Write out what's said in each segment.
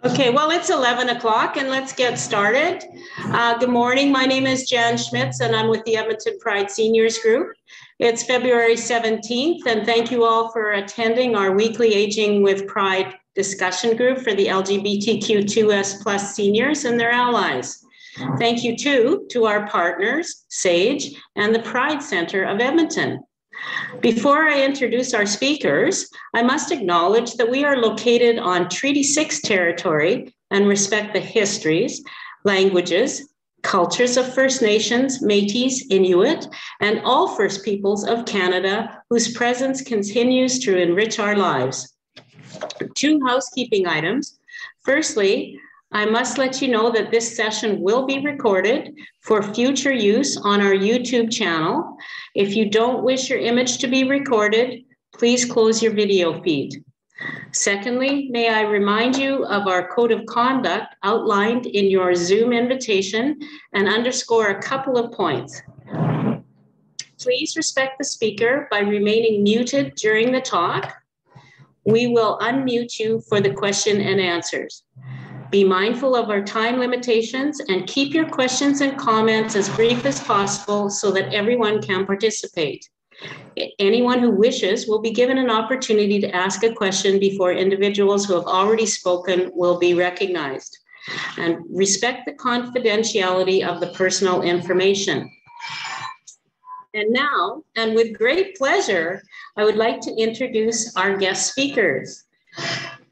Okay, well, it's 11 o'clock and let's get started. Good morning. My name is Jan Schmitz and I'm with the Edmonton Pride Seniors Group. It's February 17th and thank you all for attending our weekly Aging with Pride discussion group for the LGBTQ2S+ seniors and their allies. Thank you too to our partners, SAGE and the Pride Center of Edmonton. Before I introduce our speakers, I must acknowledge that we are located on Treaty 6 territory and respect the histories, languages, cultures of First Nations, Métis, Inuit, and all First Peoples of Canada whose presence continues to enrich our lives. 2 housekeeping items. Firstly, I must let you know that this session will be recorded for future use on our YouTube channel. If you don't wish your image to be recorded, please close your video feed. Secondly, may I remind you of our code of conduct outlined in your Zoom invitation and underscore a couple of points. Please respect the speaker by remaining muted during the talk. We will unmute you for the question and answers. Be mindful of our time limitations and keep your questions and comments as brief as possible so that everyone can participate. Anyone who wishes will be given an opportunity to ask a question before individuals who have already spoken will be recognized. And respect the confidentiality of the personal information. And now, and with great pleasure, I would like to introduce our guest speakers.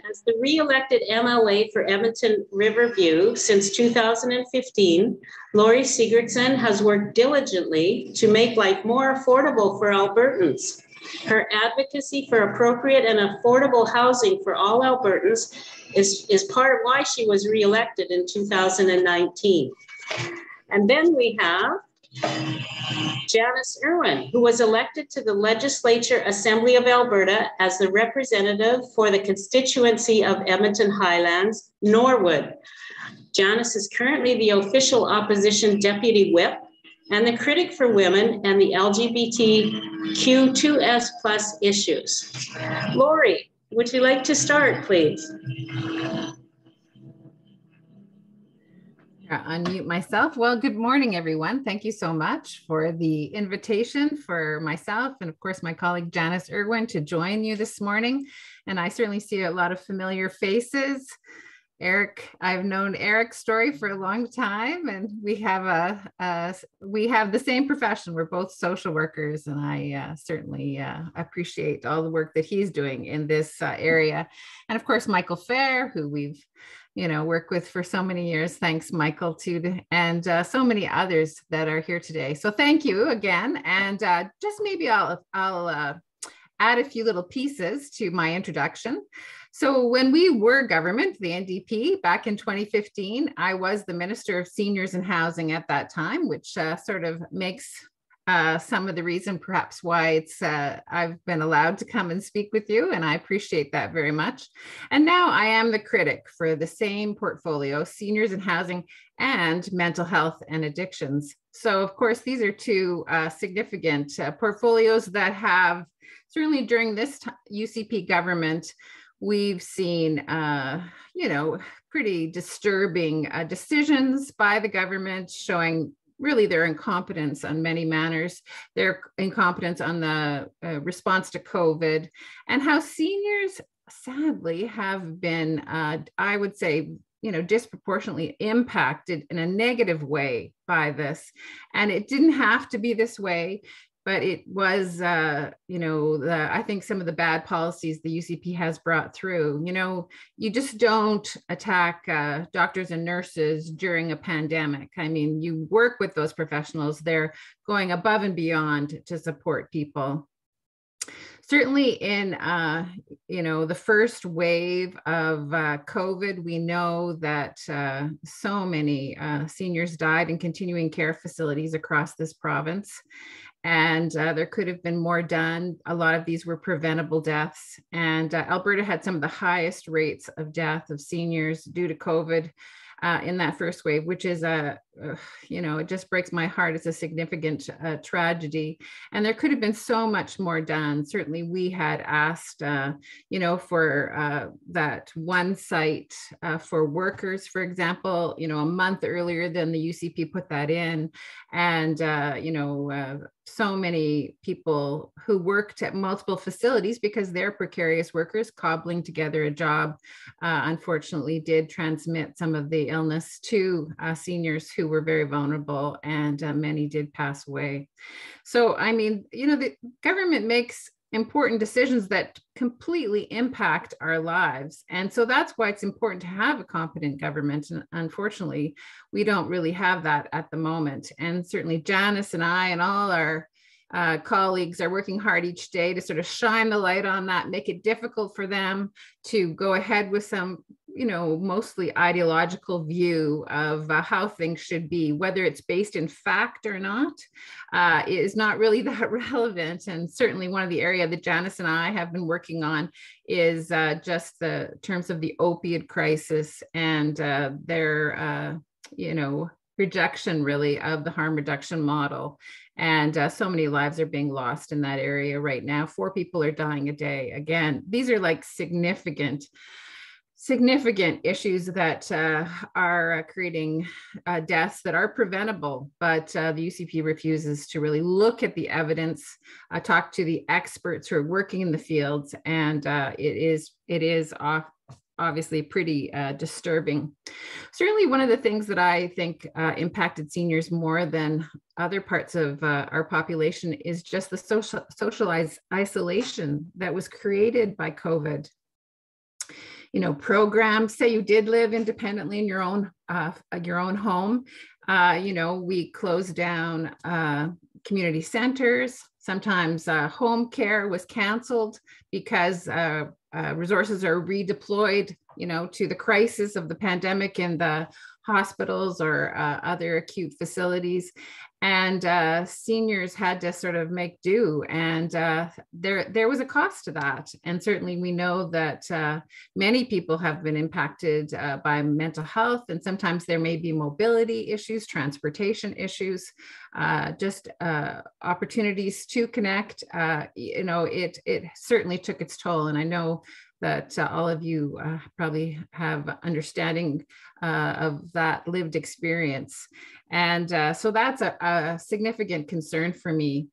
As the re-elected MLA for Edmonton-Riverview since 2015, Lori Sigurdson has worked diligently to make life more affordable for Albertans. Her advocacy for appropriate and affordable housing for all Albertans is part of why she was re-elected in 2019. And then we have Janis Irwin, who was elected to the Legislature Assembly of Alberta as the representative for the constituency of Edmonton-Highlands-Norwood. Janis is currently the official opposition deputy whip and the critic for women and the LGBTQ2S+ issues. Lori, would you like to start, please? Unmute myself. Well, good morning, everyone. Thank you so much for the invitation for myself and, of course, my colleague Janis Irwin to join you this morning. And I certainly see a lot of familiar faces. Eric, I've known Eric's story for a long time, and we have the same profession. We're both social workers, and I certainly appreciate all the work that he's doing in this area. And of course, Michael Fair, who we've work with for so many years. Thanks, Michael, too, and so many others that are here today. So thank you again. And just maybe I'll add a few little pieces to my introduction. So when we were government, the NDP, back in 2015, I was the Minister of Seniors and Housing at that time, which sort of makes some of the reason perhaps why I've been allowed to come and speak with you, and I appreciate that very much. And now I am the critic for the same portfolio, seniors and housing and mental health and addictions. So of course, these are 2 significant portfolios that have, certainly during this UCP government, we've seen, pretty disturbing decisions by the government showing really their incompetence on many manners, their incompetence on the response to COVID, and how seniors sadly have been, I would say, disproportionately impacted in a negative way by this. And it didn't have to be this way, but it was, I think some of the bad policies the UCP has brought through. You just don't attack doctors and nurses during a pandemic. I mean, you work with those professionals. They're going above and beyond to support people. Certainly in, the first wave of COVID, we know that so many seniors died in continuing care facilities across this province. And there could have been more done. A lot of these were preventable deaths. And Alberta had some of the highest rates of death of seniors due to COVID in that first wave, which is you know, it just breaks my heart. It's a significant tragedy, and there could have been so much more done. Certainly we had asked, you know, for that one site for workers, for example, you know, a month earlier than the UCP put that in. And, you know, so many people who worked at multiple facilities, because they're precarious workers cobbling together a job, unfortunately did transmit some of the illness to seniors who were very vulnerable, and many did pass away. So, I mean, you know, the government makes important decisions that completely impact our lives. And so that's why it's important to have a competent government. And unfortunately, we don't really have that at the moment. And certainly Janice and I and all our colleagues are working hard each day to sort of shine the light on that, make it difficult for them to go ahead with some, you know, mostly ideological view of how things should be, whether it's based in fact or not, is not really that relevant. And certainly one of the areas that Janice and I have been working on is just the terms of the opiate crisis and their, you know, rejection really of the harm reduction model. And so many lives are being lost in that area right now. 4 people are dying a day. Again, these are like significant issues that are creating deaths that are preventable, but the UCP refuses to really look at the evidence, talk to the experts who are working in the fields, and it is obviously pretty disturbing. Certainly one of the things that I think impacted seniors more than other parts of our population is just the socialized isolation that was created by COVID. You know, programs, say you did live independently in your own home, you know, we closed down community centers. Sometimes home care was canceled because resources are redeployed, you know, to the crisis of the pandemic in the hospitals or other acute facilities. And seniors had to sort of make do. And there was a cost to that. And certainly we know that many people have been impacted by mental health, and sometimes there may be mobility issues, transportation issues, just opportunities to connect. You know, it certainly took its toll. And I know that all of you probably have understanding of that lived experience. And so that's a significant concern for me.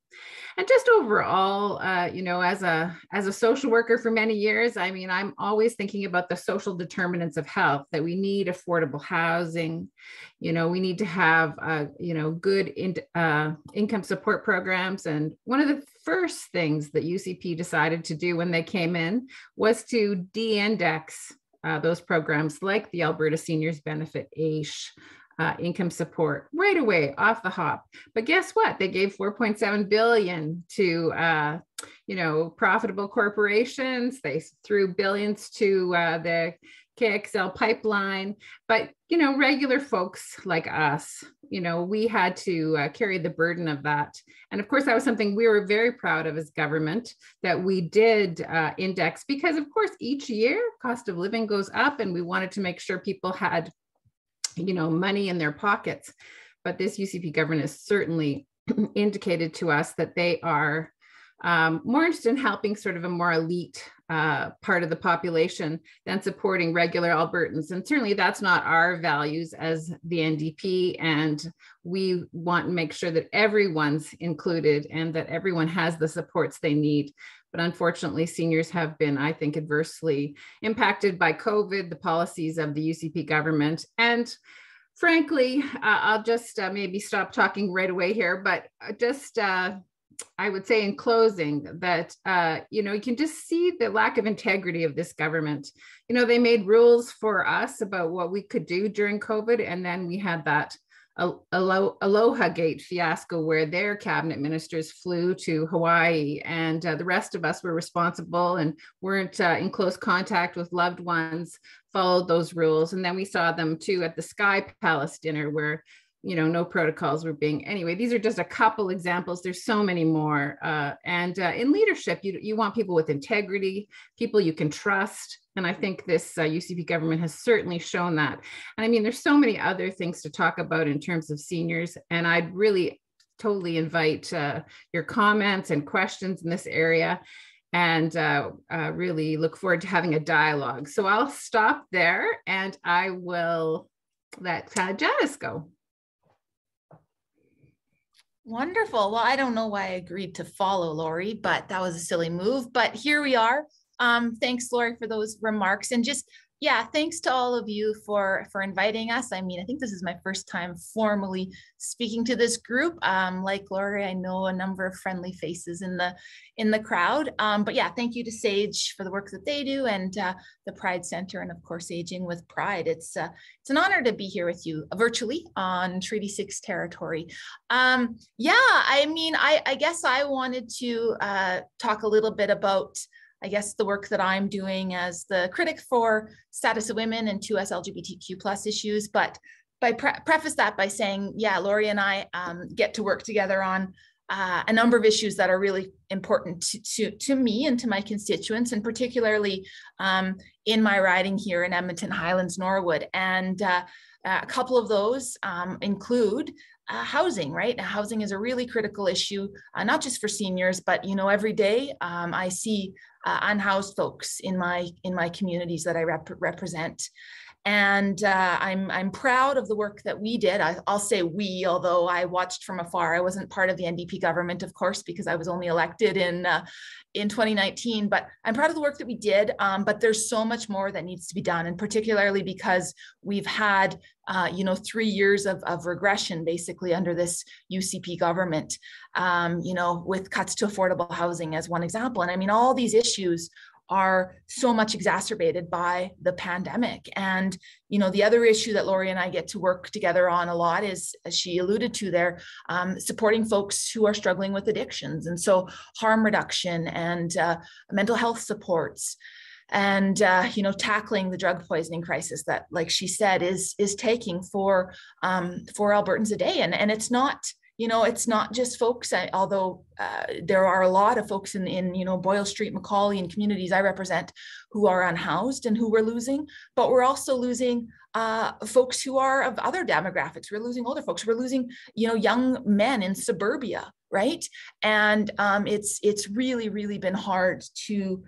And just overall, you know, as a social worker for many years, I mean, I'm always thinking about the social determinants of health, that we need affordable housing, you know, we need to have, you know, good income support programs. And one of the first things that UCP decided to do when they came in was to de-index those programs like the Alberta Seniors Benefit, AISH, income support right away off the hop. But guess what? They gave $4.7 billion to, you know, profitable corporations. They threw billions to the KXL pipeline. But, you know, regular folks like us, you know, we had to carry the burden of that. And of course, that was something we were very proud of as government, that we did index, because of course, each year cost of living goes up, and we wanted to make sure people had, you know, money in their pockets. But this UCP government has certainly indicated to us that they are more interested in helping sort of a more elite part of the population than supporting regular Albertans. And certainly that's not our values as the NDP. And we want to make sure that everyone's included and that everyone has the supports they need. But unfortunately, seniors have been, I think, adversely impacted by COVID, the policies of the UCP government. And frankly, I'll just maybe stop talking right away here, but just I would say in closing that, you know, you can just see the lack of integrity of this government. You know, they made rules for us about what we could do during COVID, and then we had that Aloha Gate fiasco where their cabinet ministers flew to Hawaii, and the rest of us were responsible and weren't in close contact with loved ones, followed those rules. And then we saw them too at the Sky Palace dinner, where no protocols were being, anyway, these are just a couple examples. There's so many more. And in leadership, you want people with integrity, people you can trust. And I think this UCP government has certainly shown that. And I mean, there's so many other things to talk about in terms of seniors. And I'd really totally invite your comments and questions in this area, and really look forward to having a dialogue. So I'll stop there and I will let Janis go. Wonderful. Well, I don't know why I agreed to follow Lori, but that was a silly move. But here we are. Thanks, Lori, for those remarks. And just, yeah, thanks to all of you for inviting us. I mean, I think this is my first time formally speaking to this group. Like Lori, I know a number of friendly faces in the crowd. But yeah, thank you to SAGE for the work that they do, and the Pride Center, and of course, Aging with Pride. It's an honor to be here with you virtually on Treaty 6 territory. Yeah, I mean, I guess I wanted to talk a little bit about, I guess, the work that I'm doing as the critic for status of women and 2S LGBTQ plus issues. But I preface that by saying, yeah, Lori and I get to work together on a number of issues that are really important to me and to my constituents, and particularly in my riding here in Edmonton-Highlands-Norwood. And a couple of those include housing, right? Housing is a really critical issue, not just for seniors, but every day I see unhoused folks in my communities that I represent. And I'm proud of the work that we did. I'll say we, although I watched from afar. I wasn't part of the NDP government, of course, because I was only elected in 2019. But I'm proud of the work that we did. But there's so much more that needs to be done, and particularly because we've had 3 years of regression basically under this UCP government. With cuts to affordable housing as one example. And I mean, all these issues are so much exacerbated by the pandemic. And, the other issue that Lori and I get to work together on a lot is, as she alluded to there, supporting folks who are struggling with addictions. And so harm reduction and mental health supports, and tackling the drug poisoning crisis that, like she said, is taking for Albertans a day. And it's not, it's not just folks, although there are a lot of folks in Boyle Street, Macaulay, and communities I represent who are unhoused and who we're losing, but we're also losing folks who are of other demographics. We're losing older folks. We're losing, young men in suburbia, right? And it's really, really been hard to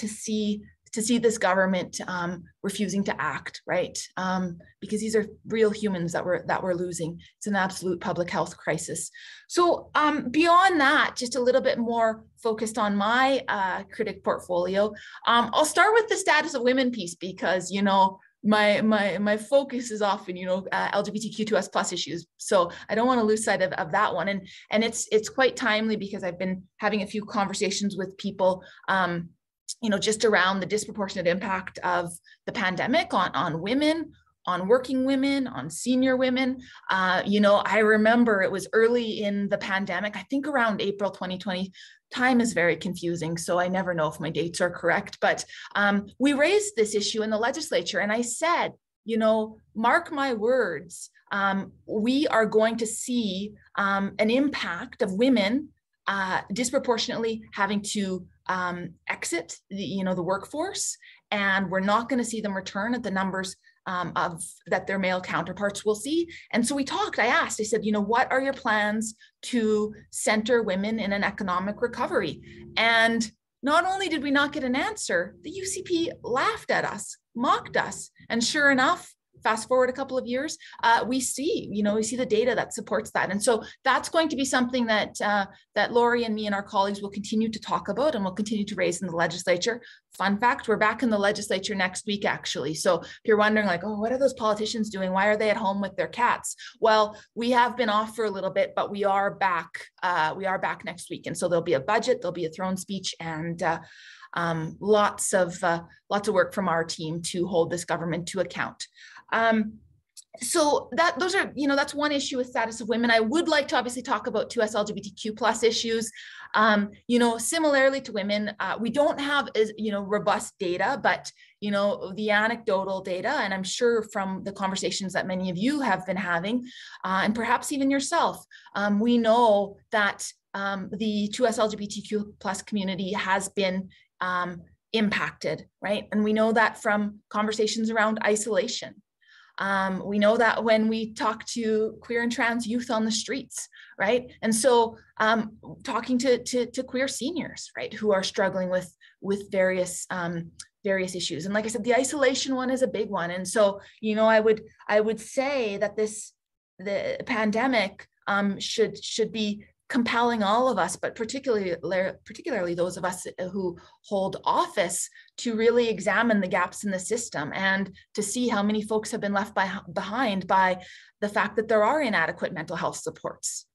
see this government refusing to act, right? Because these are real humans that we're losing. It's an absolute public health crisis. So beyond that, just a little bit more focused on my critic portfolio. I'll start with the status of women piece, because my focus is often LGBTQ2S plus issues. So I don't want to lose sight of that one. And it's quite timely because I've been having a few conversations with people just around the disproportionate impact of the pandemic on women, on working women, on senior women. I remember it was early in the pandemic, I think around April 2020. Time is very confusing, so I never know if my dates are correct, but we raised this issue in the legislature, and I said, mark my words, we are going to see an impact of women disproportionately having to exit the workforce, and we're not going to see them return at the numbers that their male counterparts will see. And so we talked. I said, what are your plans to center women in an economic recovery? And not only did we not get an answer, the UCP laughed at us, mocked us, and sure enough, fast forward a couple of years, we see the data that supports that. And so that's going to be something that Lori and me and our colleagues will continue to talk about and will continue to raise in the legislature. Fun fact, we're back in the legislature next week, actually. So if you're wondering what are those politicians doing? Why are they at home with their cats? Well, we have been off for a little bit, but we are back. We are back next week. And so there'll be a budget, there'll be a throne speech, and lots of work from our team to hold this government to account. So those are, that's one issue with status of women. I would like to obviously talk about 2S LGBTQ plus issues. Similarly to women, we don't have as, robust data, but, the anecdotal data, and I'm sure from the conversations that many of you have been having, and perhaps even yourself, we know that the 2S LGBTQ plus community has been impacted, right? And we know that from conversations around isolation. We know that when we talk to queer and trans youth on the streets, right? And so talking to queer seniors, right, who are struggling with various issues. And like I said, the isolation one is a big one. And so, I would say that the pandemic should be compelling all of us, but particularly those of us who hold office, to really examine the gaps in the system and to see how many folks have been left behind by the fact that there are inadequate mental health supports.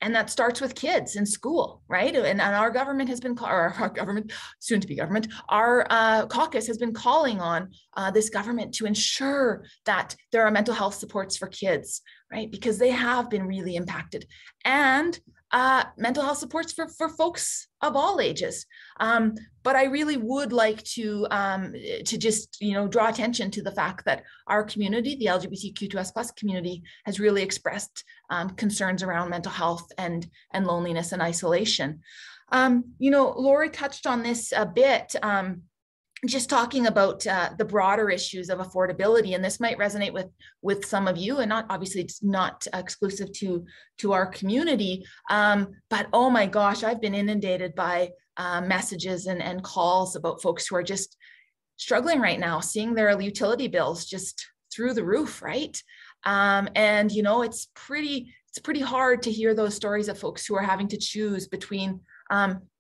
And that starts with kids in school, right? And our government has been, our government, soon to be government, our caucus has been calling on this government to ensure that there are mental health supports for kids, right? Because they have been really impacted. And mental health supports for folks of all ages. But I really would like to just, draw attention to the fact that our community, the LGBTQ2S+ community, has really expressed concerns around mental health and loneliness and isolation. Lori touched on this a bit, just talking about the broader issues of affordability, and this might resonate with some of you, and obviously it's not exclusive to our community, but oh my gosh, I've been inundated by messages and calls about folks who are just struggling right now, seeing their utility bills just through the roof, right? And it's pretty hard to hear those stories of folks who are having to choose between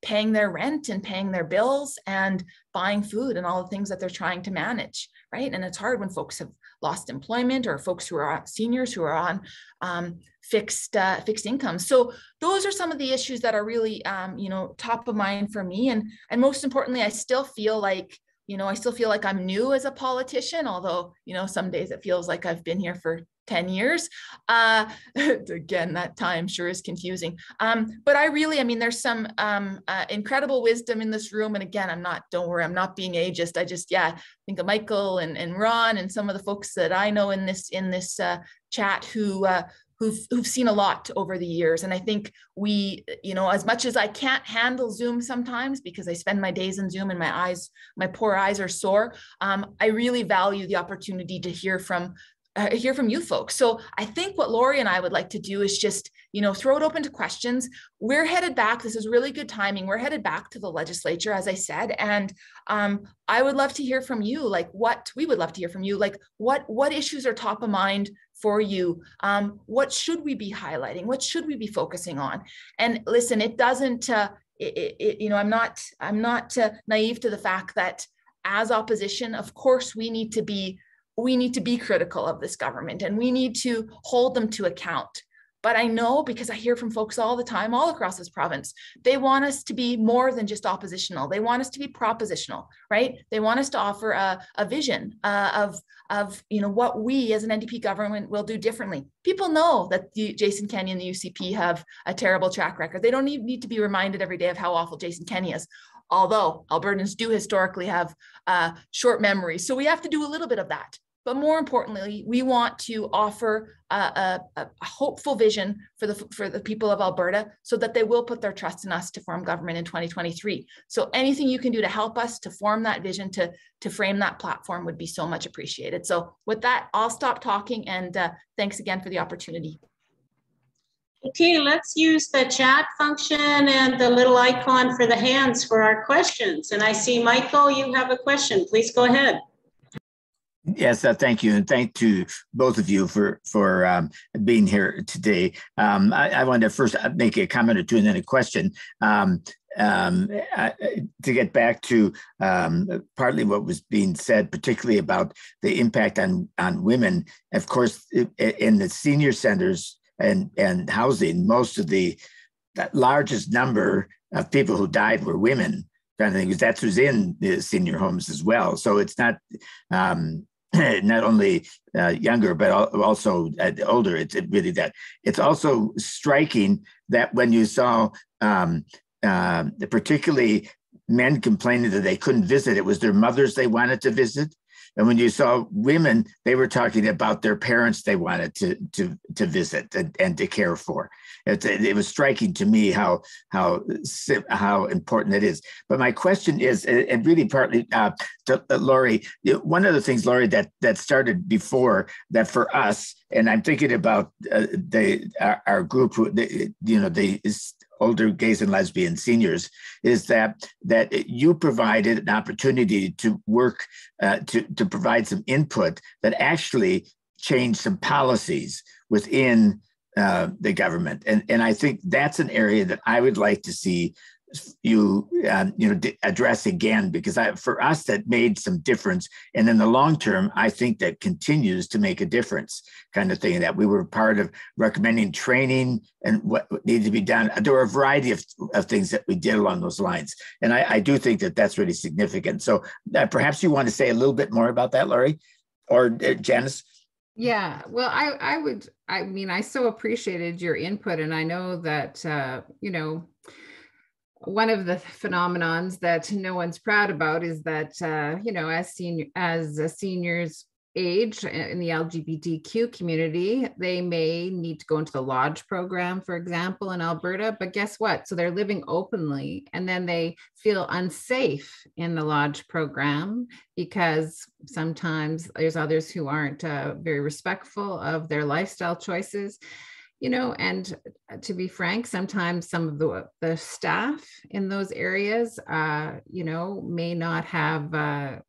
paying their rent and paying their bills and buying food and all the things that they're trying to manage, right? And it's hard when folks have lost employment, or folks who are seniors who are on fixed income. So those are some of the issues that are really, top of mind for me. And most importantly, I still feel like I'm new as a politician, although, some days it feels like I've been here for 10 years. Again, that time sure is confusing. But there's some incredible wisdom in this room. And again, don't worry, I'm not being ageist. I just, think of Michael and Ron and some of the folks that I know in this chat who've seen a lot over the years. And I think we, as much as I can't handle Zoom sometimes because I spend my days in Zoom and my poor eyes are sore, I really value the opportunity to hear from you folks. So I think what Lori and I would like to do is just, throw it open to questions. We're headed back. This is really good timing. We're headed back to the legislature, as I said. And I would love to hear from you, what issues are top of mind for you? What should we be highlighting? What should we be focusing on? And listen, it doesn't, I'm not naive to the fact that as opposition, of course, we need to be critical of this government and we need to hold them to account. But I know, because I hear from folks all the time, all across this province, they want us to be more than just oppositional. They want us to be propositional, right? They want us to offer a vision of what we as an NDP government will do differently. People know that Jason Kenney and the UCP have a terrible track record. They don't need to be reminded every day of how awful Jason Kenney is. Although Albertans do historically have short memories. So we have to do a little bit of that. But more importantly, we want to offer a hopeful vision for the people of Alberta so that they will put their trust in us to form government in 2023. So anything you can do to help us to form that vision, to frame that platform would be so much appreciated. So with that, I'll stop talking, and thanks again for the opportunity. Okay, let's use the chat function and the little icon for the hands for our questions. And I see, Michael, you have a question. Please go ahead. Yes, thank you, and thank to both of you for being here today. I wanted to first make a comment or two and then a question. To get back to partly what was being said, particularly about the impact on women. Of course, in the senior centers and housing, most of the largest number of people who died were women. Kind of thing, because that's who's in the senior homes as well. So it's not. not only younger, but also older. It's really that. It's also striking that when you saw particularly men complaining that they couldn't visit, it was their mothers they wanted to visit. And when you saw women, they were talking about their parents they wanted to visit and to care for. It was striking to me how important it is. But my question is, and really partly to Laurie, one of the things, Laurie, that started before that for us, and I'm thinking about our group, the older gays and lesbian seniors, is that you provided an opportunity to work to provide some input that actually changed some policies within the government, and I think that's an area that I would like to see you address again, because for us that made some difference, and in the long term I think that continues to make a difference, kind of thing, that we were part of recommending training and what needed to be done. There were a variety of things that we did along those lines, and I do think that that's really significant. So perhaps you want to say a little bit more about that, Laurie or Janis? Yeah, well, I so appreciated your input, and I know that one of the phenomenons that no one's proud about is that, as seniors age in the LGBTQ community, they may need to go into the lodge program, for example, in Alberta, but guess what? So they're living openly, and then they feel unsafe in the lodge program because sometimes there's others who aren't very respectful of their lifestyle choices. And to be frank, sometimes some of the staff in those areas, may not have,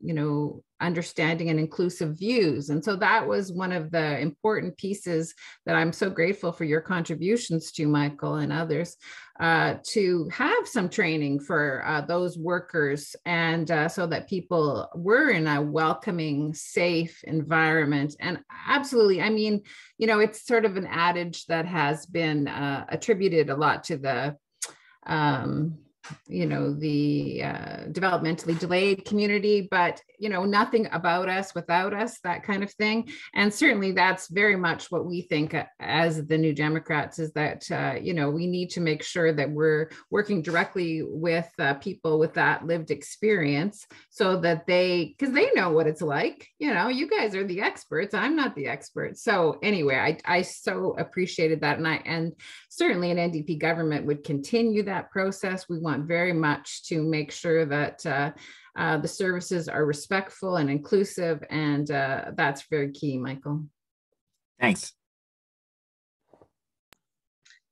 understanding and inclusive views. And so that was one of the important pieces that I'm so grateful for your contributions to, Michael and others, to have some training for those workers, and so that people were in a welcoming, safe environment. And absolutely, it's sort of an adage that has been attributed a lot to the developmentally delayed community, but nothing about us without us, that kind of thing. And certainly that's very much what we think as the New Democrats, is that we need to make sure that we're working directly with people with that lived experience, so that because they know what it's like. You guys are the experts, I'm not the expert. So anyway, I so appreciated that, and certainly an NDP government would continue that process. We want very much to make sure that the services are respectful and inclusive, and that's very key, Michael. Thanks.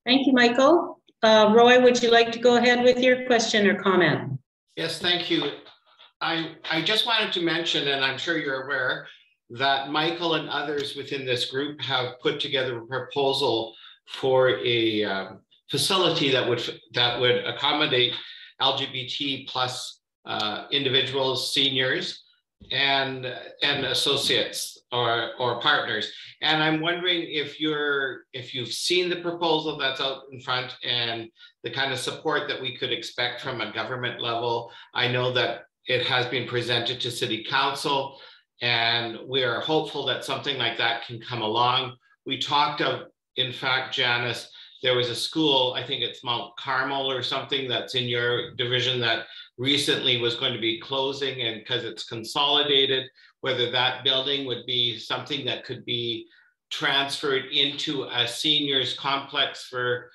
Thank you, Michael. Roy, would you like to go ahead with your question or comment? Yes, thank you. I just wanted to mention, and I'm sure you're aware, that Michael and others within this group have put together a proposal for a facility that would accommodate LGBT plus individuals, seniors, and associates or partners. And I'm wondering if you've seen the proposal that's out in front and the kind of support that we could expect from a government level. I know that it has been presented to City Council, and we are hopeful that something like that can come along. We talked of, in fact, Janis, there was a school, I think it's Mount Carmel or something that's in your division, that recently was going to be closing, and because it's consolidated, whether that building would be something that could be transferred into a seniors complex for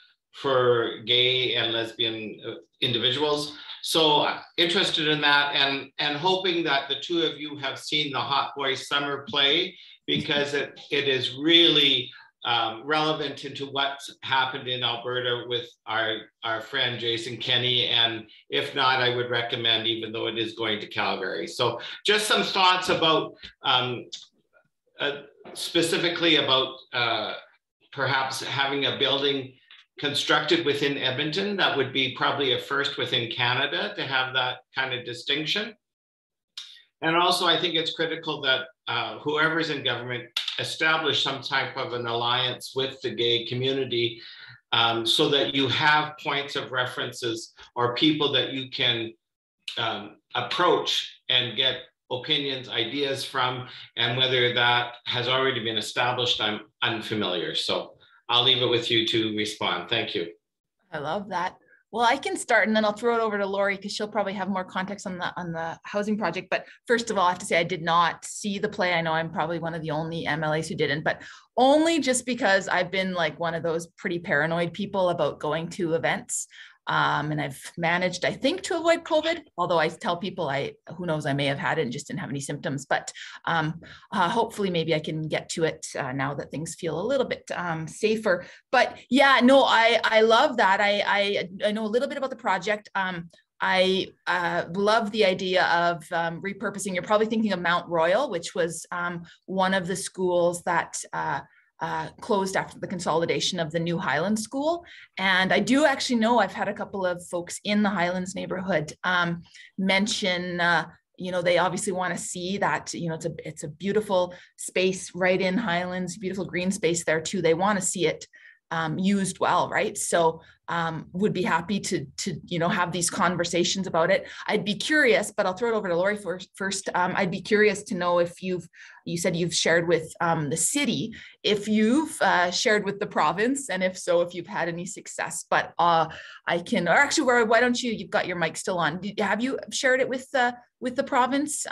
gay and lesbian individuals. So interested in that, and hoping that the two of you have seen the Hot Boys Summer Play, because it is really relevant into what's happened in Alberta with our friend Jason Kenney, and if not, I would recommend, even though it is going to Calgary. So just some thoughts about specifically about perhaps having a building constructed within Edmonton. That would be probably a first within Canada to have that kind of distinction. And also, I think it's critical that whoever's in government establish some type of an alliance with the gay community, so that you have points of references or people that you can approach and get opinions, ideas from, and whether that has already been established, I'm unfamiliar. So I'll leave it with you to respond. Thank you. I love that. Well, I can start and then I'll throw it over to Lori because she'll probably have more context on the housing project. But first of all, I have to say I did not see the play. I know I'm probably one of the only MLAs who didn't, but only just because I've been like one of those pretty paranoid people about going to events. And I've managed, I think, to avoid COVID, although I tell people who knows, I may have had it and just didn't have any symptoms, but hopefully maybe I can get to it now that things feel a little bit safer. But yeah, no, I love that. I know a little bit about the project. I love the idea of repurposing. You're probably thinking of Mount Royal, which was one of the schools that closed after the consolidation of the new Highlands School. And I do actually know I've had a couple of folks in the Highlands neighborhood mention, you know, they obviously want to see that, you know, it's a beautiful space right in Highlands, beautiful green space there too. They want to see it used well, right? So would be happy to you know, have these conversations about it. I'd be curious, but I'll throw it over to Lori first. I'd be curious to know if you said you've shared with the city, if you've shared with the province, and if so, if you've had any success. But I can, or actually, why don't you've got your mic still on. Have you shared it with the province?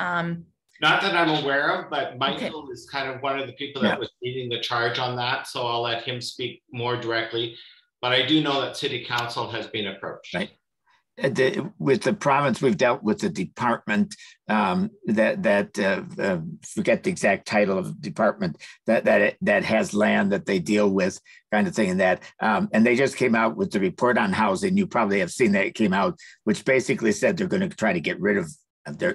Not that I'm aware of, but Michael is kind of one of the people that was leading the charge on that. So I'll let him speak more directly. But I do know that City Council has been approached. Right. With the province, we've dealt with the department forget the exact title of the department that has land that they deal with, kind of thing, and that. And they just came out with the report on housing. You probably have seen that it came out, which basically said they're going to try to get rid of.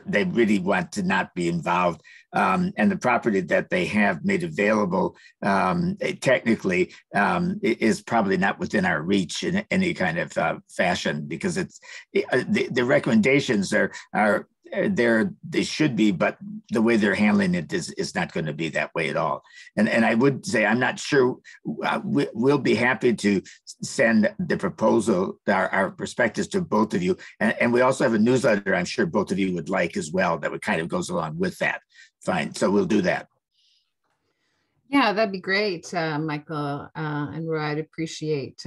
They really want to not be involved. And the property that they have made available technically is probably not within our reach in any kind of fashion, because the recommendations are there, they should be, but the way they're handling it is not going to be that way at all. And I would say, I'm not sure, we'll be happy to send the proposal, our perspectives to both of you. And we also have a newsletter I'm sure both of you would like as well, that would kind of goes along with that. Fine, so we'll do that. Yeah, that'd be great, Michael and Roy. I'd appreciate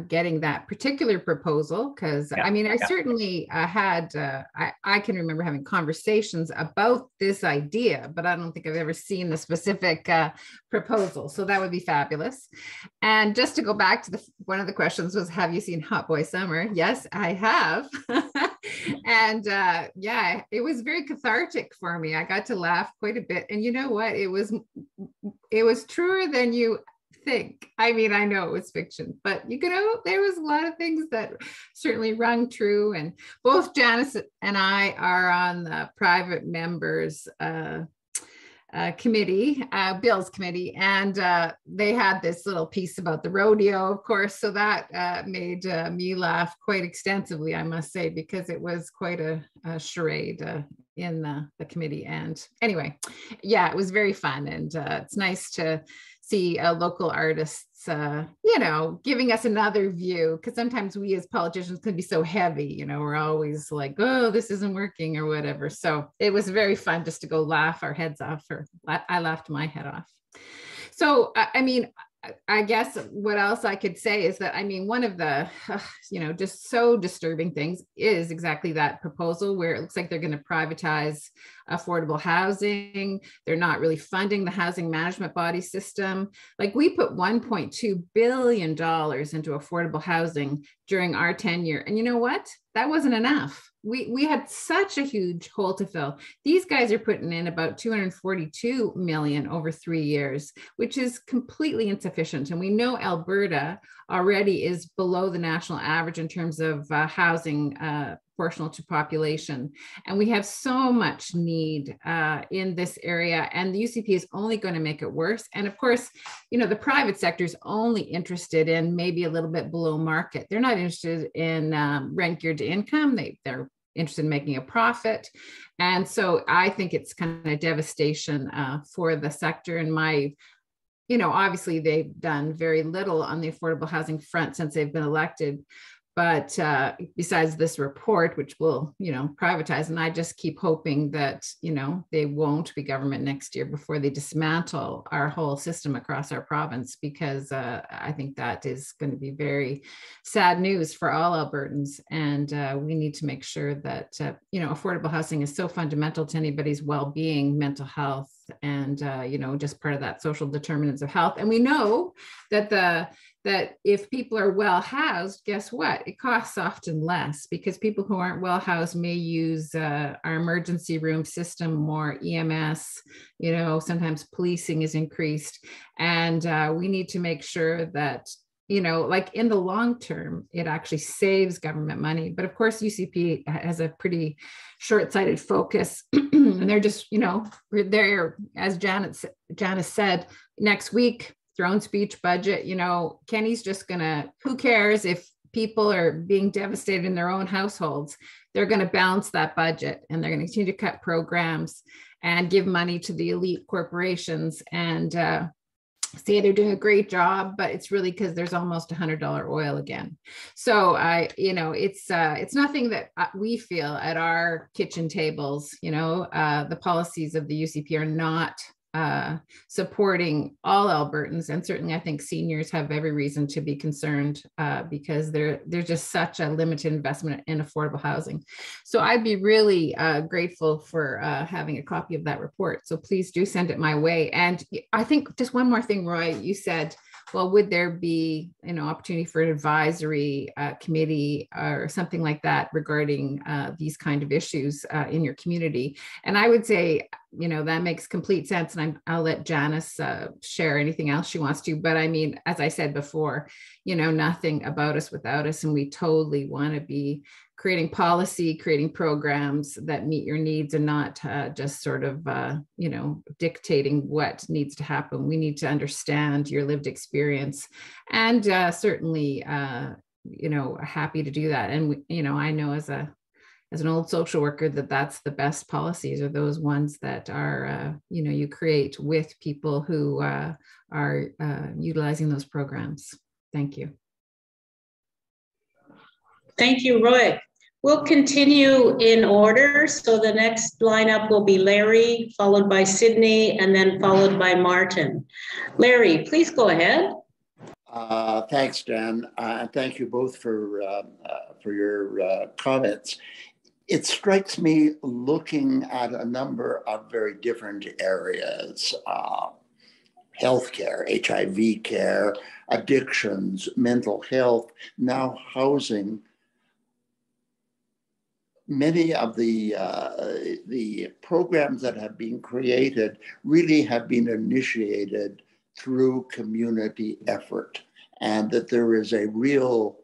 getting that particular proposal, because I mean, I certainly had, I can remember having conversations about this idea, but I don't think I've ever seen the specific proposal. So that would be fabulous. And just to go back to one of the questions was, have you seen Hot Boy Summer? Yes, I have. And yeah, it was very cathartic for me. I got to laugh quite a bit. And you know what? It was truer than you think. I mean, I know it was fiction, but you know, there was a lot of things that certainly rung true. And both Janice and I are on the private members committee, Bill's committee, and they had this little piece about the rodeo, of course, so that made me laugh quite extensively, I must say, because it was quite a charade in the committee. And anyway, yeah, it was very fun, and it's nice to see local artists, you know, giving us another view, because sometimes we as politicians can be so heavy, you know, we're always like, oh, this isn't working or whatever. So it was very fun just to go laugh our heads off, or I laughed my head off. So, I mean, I guess what else I could say is that, I mean, one of the, you know, just so disturbing things is exactly that proposal where it looks like they're going to privatize affordable housing. They're not really funding the housing management body system. Like, we put $1.2 billion into affordable housing during our tenure. And you know what? That wasn't enough. We had such a huge hole to fill. These guys are putting in about 242 million over 3 years, which is completely insufficient. And we know Alberta already is below the national average in terms of housing proportional to population. And we have so much need in this area, and the UCP is only going to make it worse. And of course, you know, the private sector is only interested in maybe a little bit below market. They're not interested in rent geared to income. They're interested in making a profit. And so I think it's kind of devastation for the sector. And you know, obviously they've done very little on the affordable housing front since they've been elected. But besides this report, which will, privatize, and I just keep hoping that, they won't be government next year before they dismantle our whole system across our province, because I think that is going to be very sad news for all Albertans. And we need to make sure that, affordable housing is so fundamental to anybody's well-being, mental health, and, just part of that social determinants of health. And we know that that if people are well housed, guess what? It costs often less, because people who aren't well housed may use our emergency room system more, EMS, sometimes policing is increased. And we need to make sure that, like in the long term, it actually saves government money. But of course, UCP has a pretty short-sighted focus. And they're just, they're, as Janice said, next week, throne speech budget, Kenny's just gonna, who cares if people are being devastated in their own households? They're gonna balance that budget, and they're gonna continue to cut programs and give money to the elite corporations and say they're doing a great job, but it's really because there's almost $100 oil again. So it's nothing that we feel at our kitchen tables. The policies of the UCP are not supporting all Albertans, and certainly I think seniors have every reason to be concerned because there's just such a limited investment in affordable housing. So I'd be really grateful for having a copy of that report. So please do send it my way. And I think just one more thing, Roy, you said, well, would there be opportunity for an advisory committee or something like that regarding these kind of issues in your community? And I would say, that makes complete sense. And I'll let Janice share anything else she wants to. But I mean, as I said before, nothing about us without us. And we totally want to be creating policy, creating programs that meet your needs, and not just sort of, dictating what needs to happen. We need to understand your lived experience, and certainly, happy to do that. And, I know as an old social worker that's the best policies are those ones that are, you create with people who are utilizing those programs. Thank you. Thank you, Roy. We'll continue in order. So the next lineup will be Larry, followed by Sydney, and then followed by Martin. Larry, please go ahead. Thanks, Jen. Thank you both for your comments. It strikes me, looking at a number of very different areas, healthcare, HIV care, addictions, mental health, now housing. Many of the programs that have been created really have been initiated through community effort, and that there is a real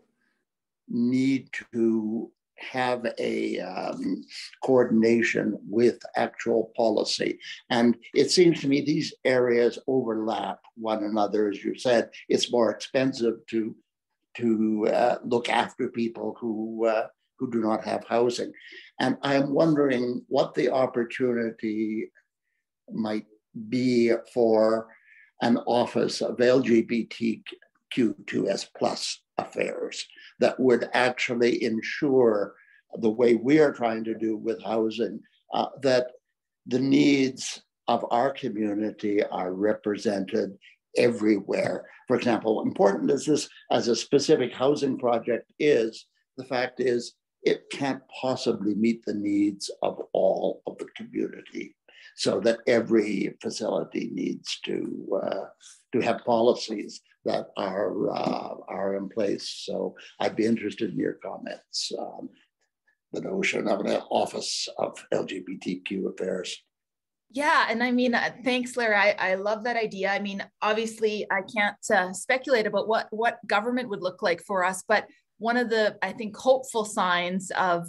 need to have a coordination with actual policy. And it seems to me these areas overlap one another. As you said, it's more expensive to look after people who do not have housing. And I'm wondering what the opportunity might be for an office of LGBTQ2S+ affairs that would actually ensure, the way we are trying to do with housing, that the needs of our community are represented everywhere. For example, important as this, as a specific housing project is, the fact is it can't possibly meet the needs of all of the community, so that every facility needs to have policies that are in place. So I'd be interested in your comments. The notion of an office of LGBTQ affairs. Yeah, and I mean, thanks, Larry. I love that idea. I mean, obviously, I can't speculate about what government would look like for us, but one of the, I think, hopeful signs of,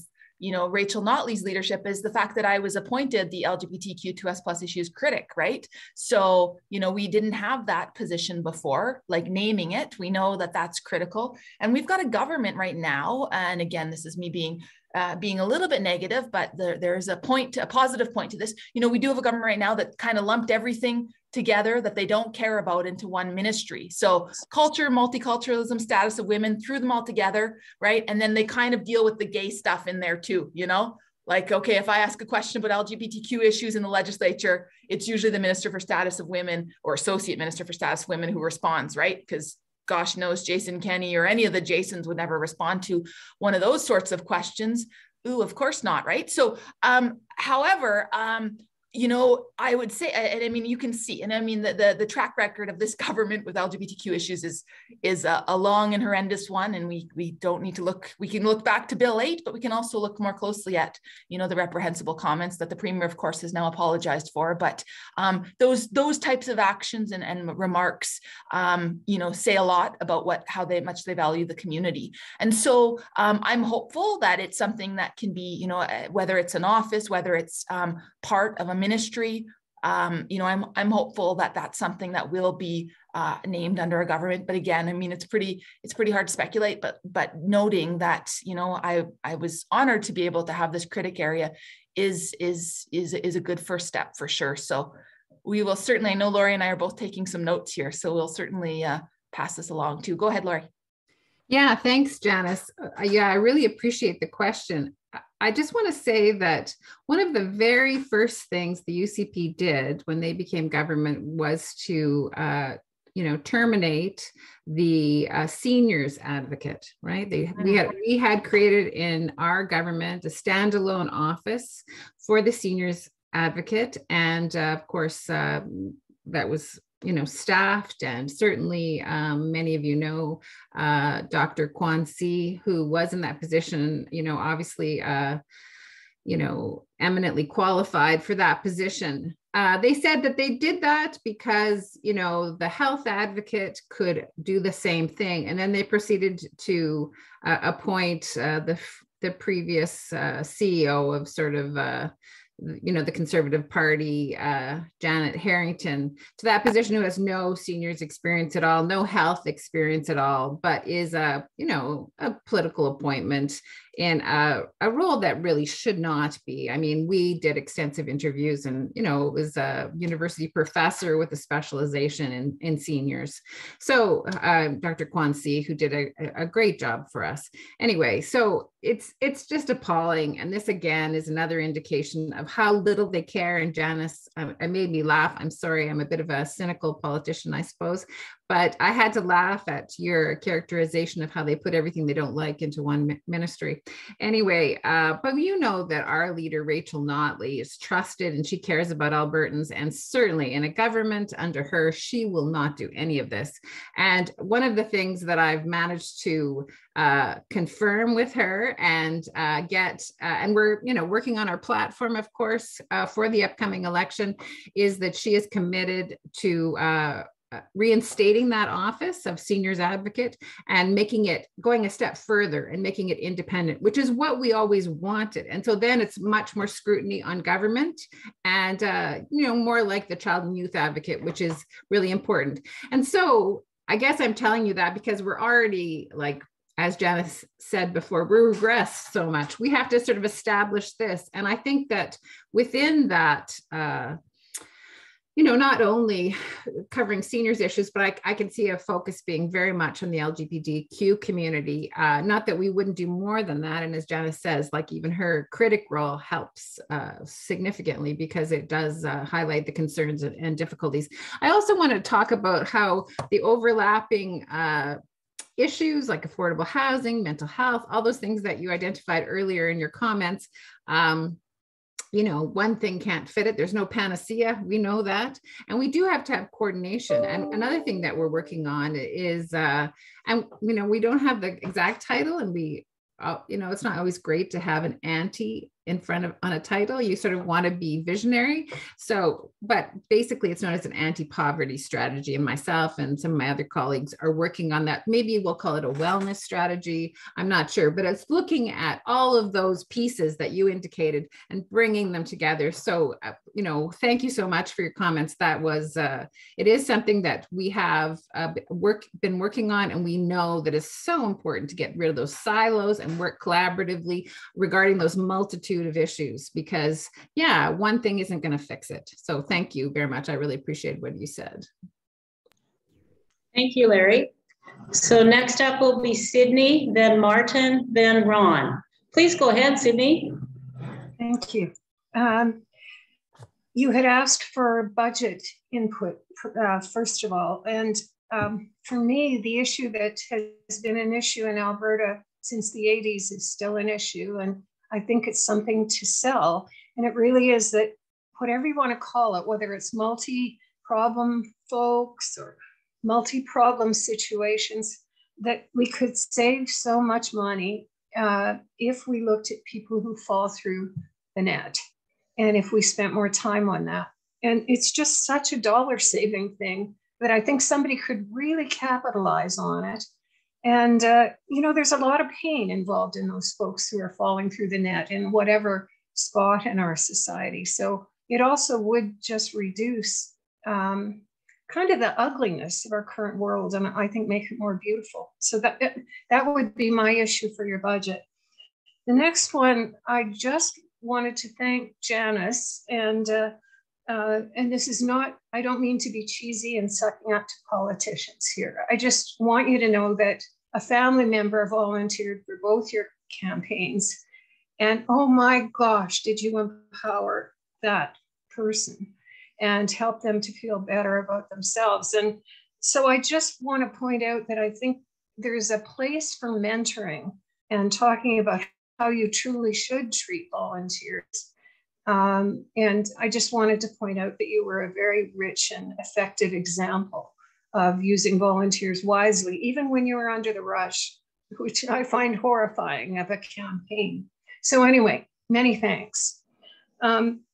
Rachel Notley's leadership is the fact that I was appointed the LGBTQ2S+ issues critic, right? So, we didn't have that position before, like naming it. We know that that's critical. And we've got a government right now, and again, this is me being being a little bit negative, but there's a positive point to this. You know, we do have a government right now that kind of lumped everything together that they don't care about into one ministry. So culture, multiculturalism, status of women, threw them all together, right? And then they kind of deal with the gay stuff in there too, you know? Like, okay, if I ask a question about LGBTQ issues in the legislature, it's usually the Minister for Status of Women or Associate Minister for Status of Women who responds, right? Because gosh knows Jason Kenney or any of the Jasons would never respond to one of those sorts of questions. Ooh, of course not, right? So, however, you know, I would say, and I mean, you can see, and I mean, the track record of this government with LGBTQ issues is a long and horrendous one. And we don't need to look, we can look back to Bill 8, but we can also look more closely at, you know, the reprehensible comments that the Premier, of course, has now apologized for. But those types of actions and remarks, you know, say a lot about how much they value the community. And so I'm hopeful that it's something that can be, you know, whether it's an office, whether it's part of a ministry, you know, I'm hopeful that that's something that will be named under a government. But again, I mean, it's pretty hard to speculate. But noting that, you know, I was honored to be able to have this critic area is a good first step for sure. So we will certainly. I know Lori and I are both taking some notes here, so we'll certainly pass this along too. Go ahead, Lori. Yeah, thanks, Janice. Yeah, I really appreciate the question. I just want to say that one of the very first things the UCP did when they became government was to, you know, terminate the seniors advocate, right? We had created in our government a standalone office for the seniors advocate, and of course that was, you know, staffed, and certainly many of you know Dr. Kwan Si, who was in that position, you know, obviously, you know, eminently qualified for that position. They said that they did that because, you know, the health advocate could do the same thing. And then they proceeded to appoint the previous CEO of sort of, you know, the Conservative Party, Janet Harrington, to that position, who has no seniors experience at all, no health experience at all, but is you know, a political appointment in a role that really should not be. I mean, we did extensive interviews, and, you know, it was a university professor with a specialization in seniors. So Dr. Kwan Si, who did a great job for us. Anyway, so it's just appalling. And this again is another indication of how little they care. And Janice, it made me laugh. I'm sorry, I'm a bit of a cynical politician, I suppose, but I had to laugh at your characterization of how they put everything they don't like into one ministry. Anyway, but you know that our leader, Rachel Notley, is trusted and she cares about Albertans, and certainly in a government under her, she will not do any of this. And one of the things that I've managed to confirm with her and get, and we're, you know, working on our platform, of course, for the upcoming election, is that she is committed to reinstating that office of seniors advocate and making it, going a step further and making it independent, which is what we always wanted. And so then it's much more scrutiny on government and, you know, more like the child and youth advocate, which is really important. And so I guess I'm telling you that because we're already, like, as Janice said before, we regress so much. We have to sort of establish this. And I think that within that, you know, not only covering seniors issues, but I can see a focus being very much on the LGBTQ community. Not that we wouldn't do more than that. And as Janice says, like, even her critic role helps significantly because it does highlight the concerns and difficulties. I also want to talk about how the overlapping issues like affordable housing, mental health, all those things that you identified earlier in your comments, you know, one thing can't fit it. There's no panacea. We know that. And we do have to have coordination. And another thing that we're working on is, and, you know, we don't have the exact title, and we, you know, it's not always great to have an in front of on a title. You sort of want to be visionary. So, but basically it's known as an anti-poverty strategy, and myself and some of my other colleagues are working on that. Maybe we'll call it a wellness strategy. I'm not sure, but it's looking at all of those pieces that you indicated and bringing them together. So, thank you so much for your comments. That was, it is something that we have been working on, and we know that it's so important to get rid of those silos and work collaboratively regarding those multitude of issues, because one thing isn't going to fix it. So thank you very much. I really appreciate what you said. Thank you, Larry. So next up will be Sydney, then Martin, then Ron. Please go ahead, Sydney. Thank you. You had asked for budget input, first of all. And for me, the issue that has been an issue in Alberta since the 80s is still an issue. And I think it's something to sell. And it really is that, whatever you want to call it, whether it's multi-problem folks or multi-problem situations, that we could save so much money if we looked at people who fall through the net, and if we spent more time on that. And it's just such a dollar saving thing that I think somebody could really capitalize on it. And, there's a lot of pain involved in those folks who are falling through the net in whatever spot in our society. So it also would just reduce kind of the ugliness of our current world, and I think make it more beautiful. So that would be my issue for your budget. The next one, I just wanted to thank Janis, and this is not, I don't mean to be cheesy and sucking up to politicians here. I just want you to know that a family member volunteered for both your campaigns, and oh my gosh, did you empower that person and help them to feel better about themselves. And so I just want to point out that I think there's a place for mentoring and talking about how you truly should treat volunteers. And I just wanted to point out that you were a very rich and effective example of using volunteers wisely, even when you were under the rush, which I find horrifying of a campaign. So anyway, many thanks.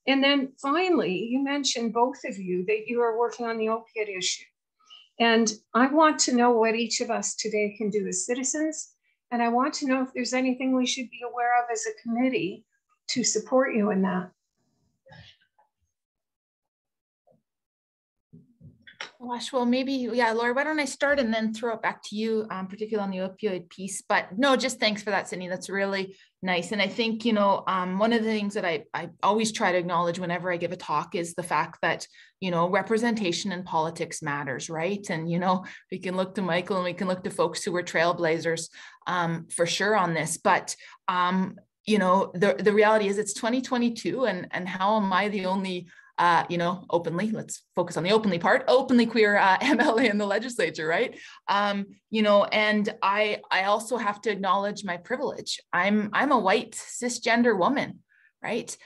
And then finally, you mentioned, both of you, that you are working on the opiate issue. And I want to know what each of us today can do as citizens. And I want to know if there's anything we should be aware of as a committee to support you in that. Gosh, well, maybe, Laura, why don't I start and then throw it back to you, particularly on the opioid piece. But no, just thanks for that, Sydney. That's really nice. And I think, one of the things that I always try to acknowledge whenever I give a talk is the fact that, representation in politics matters, right? And, we can look to Michael and we can look to folks who were trailblazers for sure on this. But, the reality is it's 2022, and how am I the only openly, let's focus on the openly part, openly queer MLA in the legislature, right? And I also have to acknowledge my privilege. I'm a white cisgender woman, right?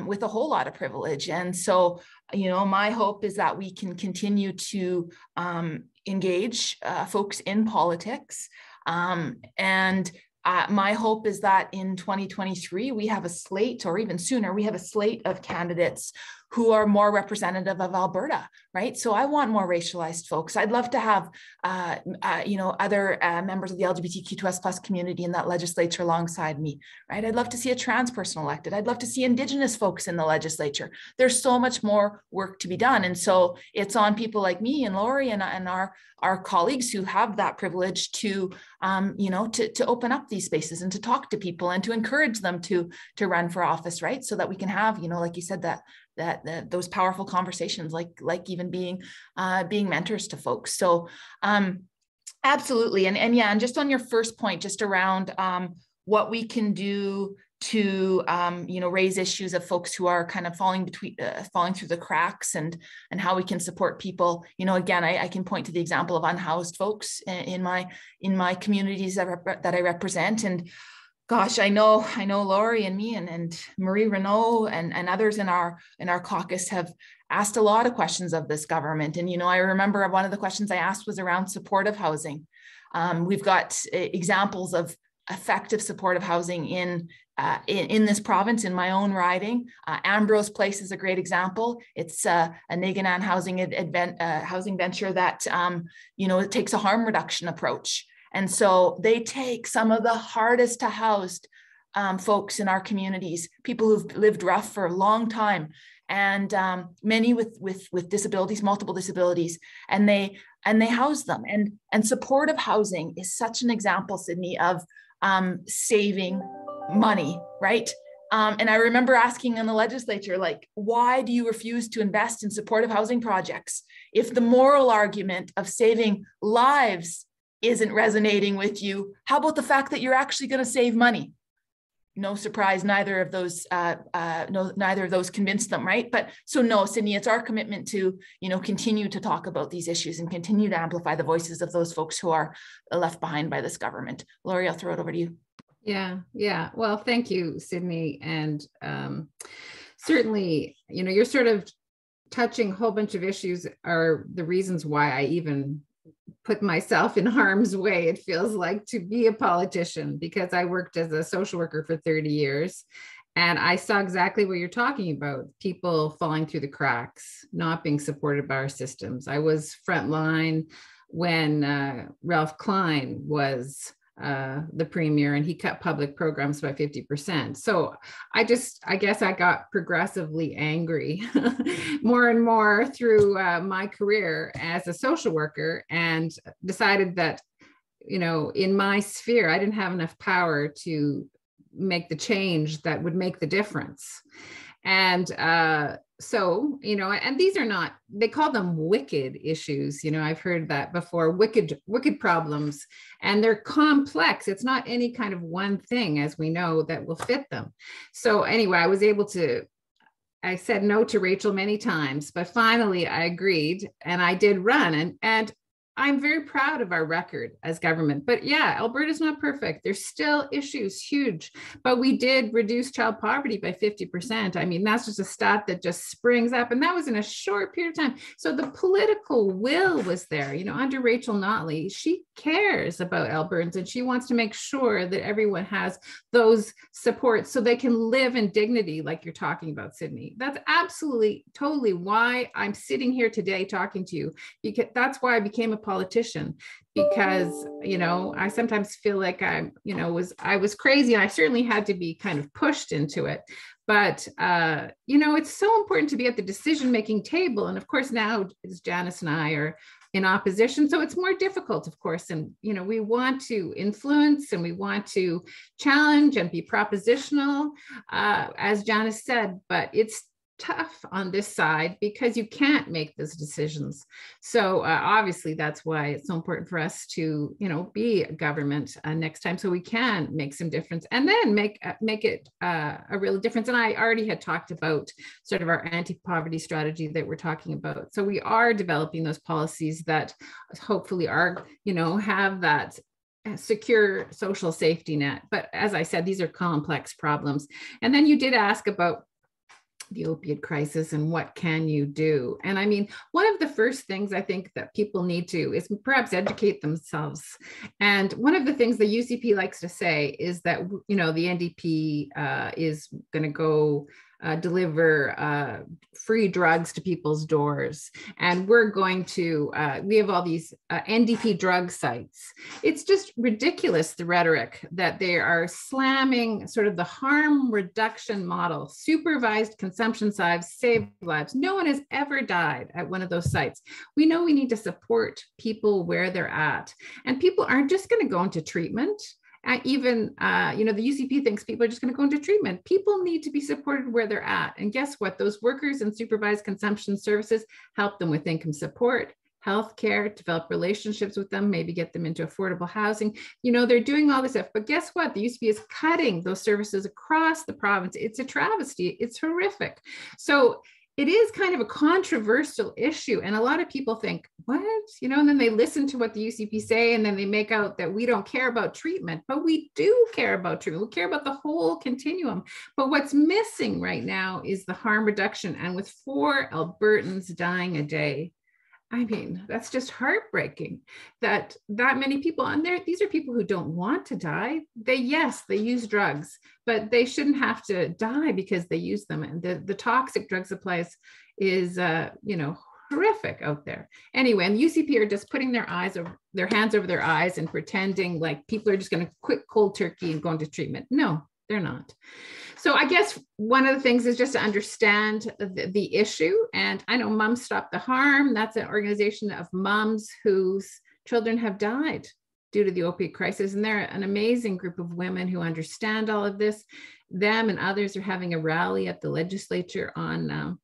With a whole lot of privilege. And so, my hope is that we can continue to engage folks in politics. My hope is that in 2023, we have a slate, or even sooner, we have a slate of candidates who are more representative of Alberta, right? So I want more racialized folks. I'd love to have, other members of the LGBTQ2S+ community in that legislature alongside me, right? I'd love to see a trans person elected. I'd love to see Indigenous folks in the legislature. There's so much more work to be done. And so it's on people like me and Lori and our colleagues who have that privilege to open up these spaces and to talk to people and to encourage them to run for office, right? So that we can have, like you said, those powerful conversations, like even being mentors to folks. So absolutely. And just on your first point, just around what we can do to raise issues of folks who are kind of falling through the cracks, and how we can support people. Again, I can point to the example of unhoused folks in my communities that I represent. And gosh, I know Lori and me and Marie Renaud and others in our caucus have asked a lot of questions of this government. And, I remember one of the questions I asked was around supportive housing. We've got examples of effective supportive housing in this province, in my own riding. Ambrose Place is a great example. It's a Naganan housing venture that, it takes a harm reduction approach. And so they take some of the hardest to house folks in our communities, people who've lived rough for a long time, and many with disabilities, multiple disabilities, and they house them. And supportive housing is such an example, Sydney, of saving money, right? And I remember asking in the legislature, like, why do you refuse to invest in supportive housing projects if the moral argument of saving lives isn't resonating with you? How about the fact that you're actually going to save money? No surprise, neither of those convinced them, right? But so no, Sydney, it's our commitment to, continue to talk about these issues and continue to amplify the voices of those folks who are left behind by this government. Laurie, I'll throw it over to you. Yeah. Well, thank you, Sydney. And certainly, you're sort of touching a whole bunch of issues are the reasons why I even put myself in harm's way, it feels like, to be a politician, because I worked as a social worker for 30 years. And I saw exactly what you're talking about, people falling through the cracks, not being supported by our systems. I was frontline when Ralph Klein was the premier, and he cut public programs by 50%. So I guess I got progressively angry more and more through my career as a social worker, and decided that, in my sphere, I didn't have enough power to make the change that would make the difference. And so, and these are not, they call them wicked issues. I've heard that before, wicked problems, and they're complex. It's not any kind of one thing, as we know, that will fit them. So anyway, I said no to Rachel many times, but finally I agreed, and I did run, and I'm very proud of our record as government. But yeah, Alberta's not perfect. There's still issues, huge, but we did reduce child poverty by 50%. I mean, that's just a stat that just springs up, and that was in a short period of time. So the political will was there, under Rachel Notley. She cares about Albertans, and she wants to make sure that everyone has those supports so they can live in dignity, like you're talking about, Sydney. That's absolutely, totally why I'm sitting here today talking to you, because that's why I became a politician, because I sometimes feel like I was crazy, and I certainly had to be kind of pushed into it. But it's so important to be at the decision-making table, and of course now as Janis and I are in opposition, so it's more difficult, of course, and we want to influence, and we want to challenge and be propositional, as Janis said, but it's tough on this side because you can't make those decisions. So obviously that's why it's so important for us to, be a government next time, so we can make some difference, and then make it a real difference. And I already had talked about sort of our anti-poverty strategy that we're talking about. So we are developing those policies that hopefully are, have that secure social safety net. But as I said, these are complex problems. And then you did ask about the opiate crisis and what can you do? And I mean, one of the first things I think that people need to is perhaps educate themselves. And one of the things the UCP likes to say is that, the NDP is going to go deliver free drugs to people's doors. And we're going to, we have all these NDP drug sites. It's just ridiculous, the rhetoric that they are slamming sort of the harm reduction model. Supervised consumption sites save lives. No one has ever died at one of those sites. We know we need to support people where they're at. And people aren't just going to go into treatment. Even, the UCP thinks people are just going to go into treatment. People need to be supported where they're at. And guess what? Those workers in supervised consumption services help them with income support, healthcare, develop relationships with them, maybe get them into affordable housing. They're doing all this stuff. But guess what? The UCP is cutting those services across the province. It's a travesty. It's horrific. So it is kind of a controversial issue. And a lot of people think, what? And then they listen to what the UCP say, and then they make out that we don't care about treatment, but we do care about treatment. We care about the whole continuum. But what's missing right now is the harm reduction. And with 4 Albertans dying a day, I mean, that's just heartbreaking that many people on there, these are people who don't want to die. They use drugs, but they shouldn't have to die because they use them. And the toxic drug supplies is, horrific out there. Anyway, and UCP are just putting their hands over their eyes and pretending like people are just going to quit cold turkey and go into treatment. No, they're not. So I guess one of the things is just to understand the issue. And I know Moms Stop the Harm. That's an organization of moms whose children have died due to the opiate crisis. And they're an amazing group of women who understand all of this. Them and others are having a rally at the legislature on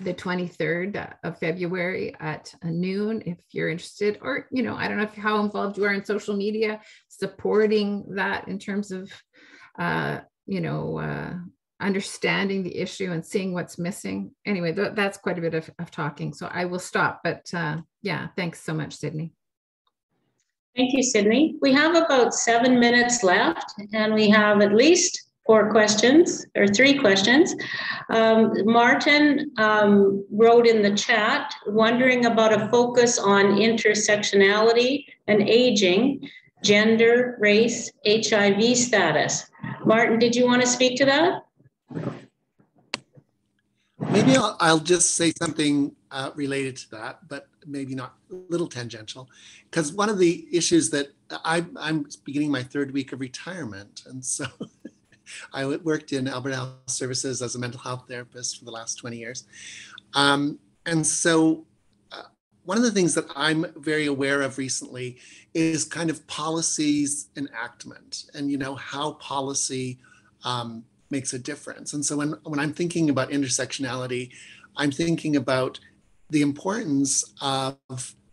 the 23rd of February at noon, if you're interested, or, I don't know how involved you are in social media, supporting that in terms of, understanding the issue and seeing what's missing. Anyway, that's quite a bit of talking. So I will stop, but yeah, thanks so much, Sydney. Thank you, Sydney. We have about 7 minutes left, and we have at least 4 questions or 3 questions. Martin wrote in the chat, wondering about a focus on intersectionality and aging, gender, race, HIV status. Martin, did you want to speak to that? Maybe I'll just say something related to that, but maybe not, a little tangential, because one of the issues that I'm beginning my 3rd week of retirement. And so I worked in Alberta Health Services as a mental health therapist for the last 20 years. And so one of the things that I'm very aware of recently is kind of policies enactment and, how policy makes a difference. And so when I'm thinking about intersectionality, I'm thinking about the importance of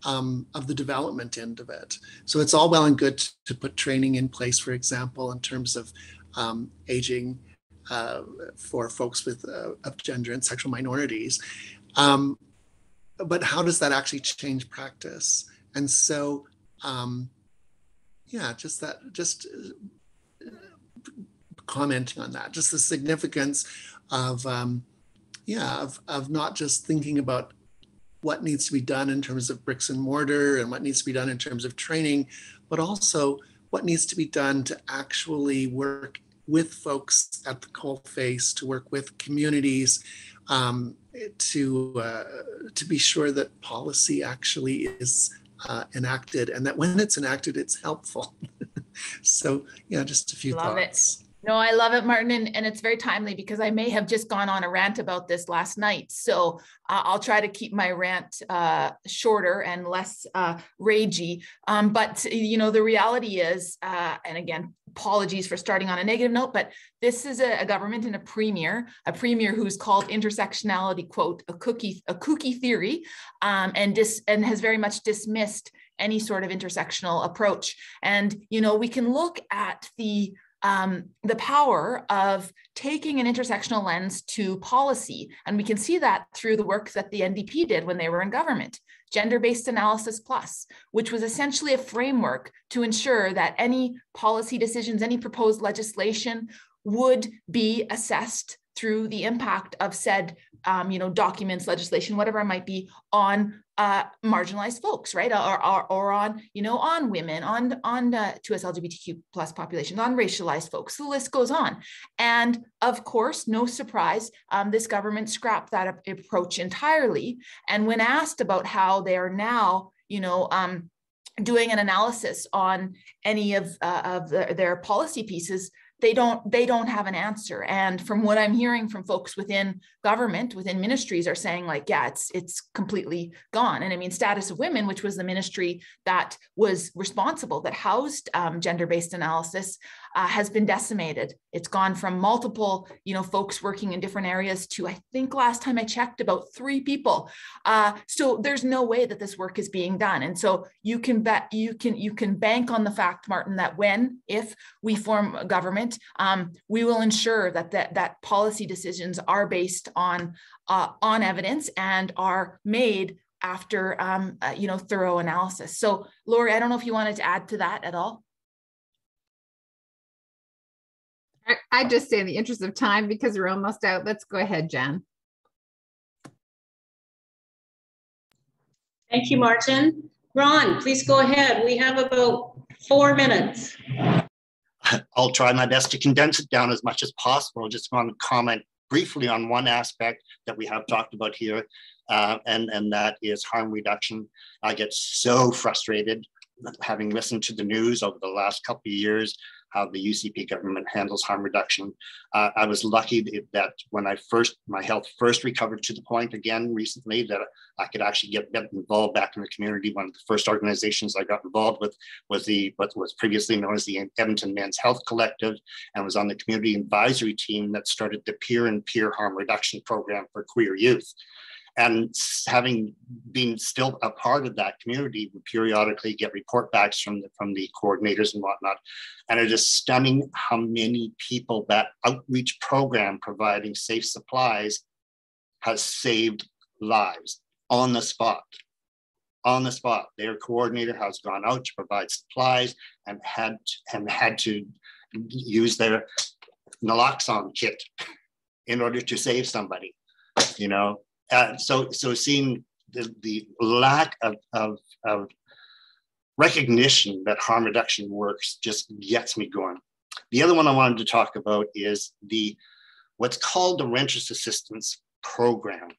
the development end of it. So it's all well and good to put training in place, for example, in terms of aging for folks with of gender and sexual minorities. But how does that actually change practice? And so, just commenting on that, just the significance of not just thinking about what needs to be done in terms of bricks and mortar and what needs to be done in terms of training, but also what needs to be done to actually work with folks at the coalface, to work with communities, to be sure that policy actually is enacted, and that when it's enacted, it's helpful. So, just a few thoughts. It. No, I love it, Martin. And it's very timely because I may have just gone on a rant about this last night. So I'll try to keep my rant shorter and less ragey. But, the reality is, and again, apologies for starting on a negative note, but this is a government and a premier who's called intersectionality, quote, a kooky theory, and has very much dismissed any sort of intersectional approach. And, we can look at the power of taking an intersectional lens to policy. And we can see that through the work that the NDP did when they were in government, Gender-Based Analysis Plus, which was essentially a framework to ensure that any policy decisions, any proposed legislation would be assessed through the impact of said, documents, legislation, whatever it might be, on marginalized folks, right? Or on, on women, on to us LGBTQ plus populations, on racialized folks. The list goes on. And of course, no surprise, this government scrapped that approach entirely. And when asked about how they are now, doing an analysis on any of their policy pieces, they don't have an answer. And from what I'm hearing from folks within government, within ministries, are saying like, yeah, it's completely gone. And I mean, Status of Women, which was the ministry that was responsible, that housed gender-based analysis, has been decimated. It's gone from multiple, folks working in different areas to, I think last time I checked, about 3 people. So there's no way that this work is being done. And so you can bank on the fact, Martin, that if we form a government, we will ensure that policy decisions are based on evidence and are made after thorough analysis. So, Lori, I don't know if you wanted to add to that at all. I just say in the interest of time, because we're almost out, let's go ahead, Jan. Thank you, Martin. Ron, please go ahead. We have about 4 minutes. I'll try my best to condense it down as much as possible. Just want to comment briefly on one aspect that we have talked about here, and that is harm reduction. I get so frustrated having listened to the news over the last couple of years, how the UCP government handles harm reduction. I was lucky that when my health first recovered to the point again recently that I could actually get involved back in the community. One of the first organizations I got involved with was what was previously known as the Edmonton Men's Health Collective, and was on the community advisory team that started the peer harm reduction program for queer youth. And having been still a part of that community, we periodically get report backs from the coordinators and whatnot. And it is stunning how many people that outreach program providing safe supplies has saved lives on the spot. On the spot, their coordinator has gone out to provide supplies and had to use their naloxone kit in order to save somebody, you know. So seeing the lack of recognition that harm reduction works just gets me going. The other one I wanted to talk about is what's called the Renters Assistance Program.